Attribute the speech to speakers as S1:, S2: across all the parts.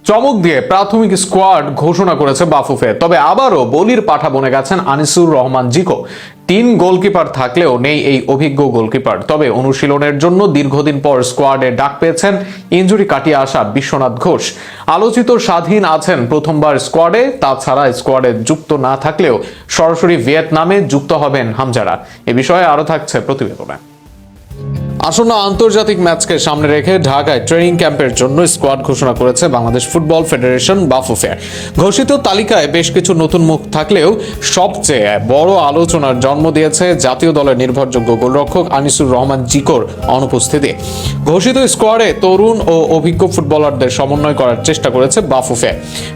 S1: চমক দিয়ে প্রাথমিক স্কোয়াড ঘোষণা করেছে বাফুফে। তবে আবারও বলির পাঠা বনে গেছেন আনিসুর রহমান জিকো। 3 গোলকিপার থাকলেও নেই এই অভিজ্ঞ গোলকিপার। তবে অনুশীলনের জন্য দীর্ঘদিন পর স্কোয়াডে ডাক পেয়েছেন ইনজুরি কাটিয়ে আসা বিশ্বনাথ ঘোষ। আলোচিত স্বাধীন আছেন প্রথমবার স্কোয়াডে। তাছাড়া স্কোয়াডে যুক্ত না থাকলেও সরাসরি ভিয়েতনামে যুক্ত হবেন হামজারা। এ বিষয়ে আরো থাকছে প্রতিবেদনে। আসন্ন আন্তর্জাতিক ম্যাচকে সামনে রেখে ঢাকায় ট্রেনিং ক্যাম্পের জন্য স্কোয়াড ঘোষণা করেছে বাংলাদেশ ফুটবল ফেডারেশন বাফুফে। ঘোষিত তালিকায় বেশ কিছু নতুন মুখ থাকলেও সবচেয়ে বড় আলোচনার জন্ম দিয়েছে জাতীয় দলের নির্ভরযোগ্য গোলরক্ষক আনিসুর রহমান জিকোর অনুপস্থিতি। ঘোষিত স্কোয়াডে তরুণ ও অভিজ্ঞ ফুটবলারদের সমন্বয় করার চেষ্টা করেছে বাফুফে।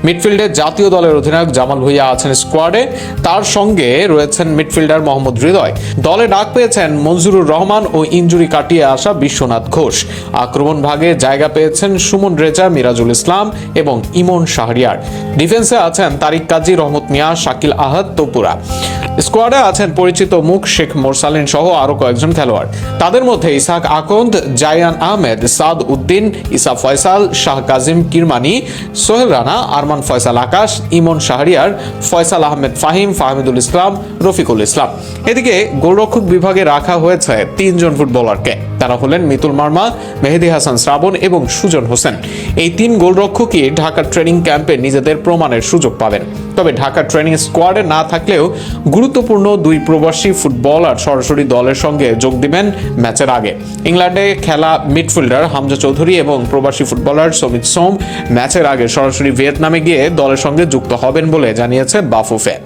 S1: মিডফিল্ডে জাতীয় দলের অধিনায়ক জামাল ভুঁইয়া আছেন স্কোয়াডে, তার সঙ্গে রয়েছেন মিডফিল্ডার মোহাম্মদ হৃদয়। দলে ডাক পেয়েছেন মঞ্জুরুর রহমান ও ইনজুরি কাটিয়ে আসা বিশ্বনাথ ঘোষ। আক্রমণ ভাগে জায়গা পেয়েছেন সুমন রেজা, মিরাজুল ইসলাম এবং ইমন শাহরিয়ার। ডিফেন্সে আছেন তারিক কাজী, রহমত মিয়া, শাকিল আহাদ, তপুরা। স্কোয়াডে আছেন পরিচিত মুখ শেখ মোরসালিন সহ আরো কয়েকজন খেলোয়াড়। তাদের মধ্যে ইসহাক আকন্দ, জায়ান আহমেদ, সাদ উদ্দিন, ইসা ফয়সাল, শাহ কাজিম কিরমানি, সোহেল রানা, আরমান ফয়সাল আকাশ, ইমন শাহরিয়ার, ফয়সাল আহমেদ ফাহিম, ফাহমিদুল ইসলাম, রফিকুল ইসলাম। এদিকে গোলরক্ষক বিভাগে রাখা হয়েছে 3 জন ফুটবলারকে। তারা হলেন মিতুল মার্মা, মেহেদী হাসান শ্রাবণ এবং সুজন হোসেন। এই 3 গোলরক্ষকই ঢাকা ট্রেনিং ক্যাম্পে নিজেদের প্রমাণের সুযোগ পাবেন। তবে ঢাকা ট্রেনিং স্কোয়াডে না থাকলেও গুরুত্বপূর্ণ 2 প্রবাসী ফুটবলার সরাসরি দলের সঙ্গে যোগ দিবেন ম্যাচের আগে। ইংল্যান্ডে খেলা মিডফিল্ডার হামজা চৌধুরী এবং প্রবাসী ফুটবলার সমিত সোম ম্যাচের আগে সরাসরি ভিয়েতনামে গিয়ে দলের সঙ্গে যুক্ত হবেন বলে জানিয়েছে বাফুফে।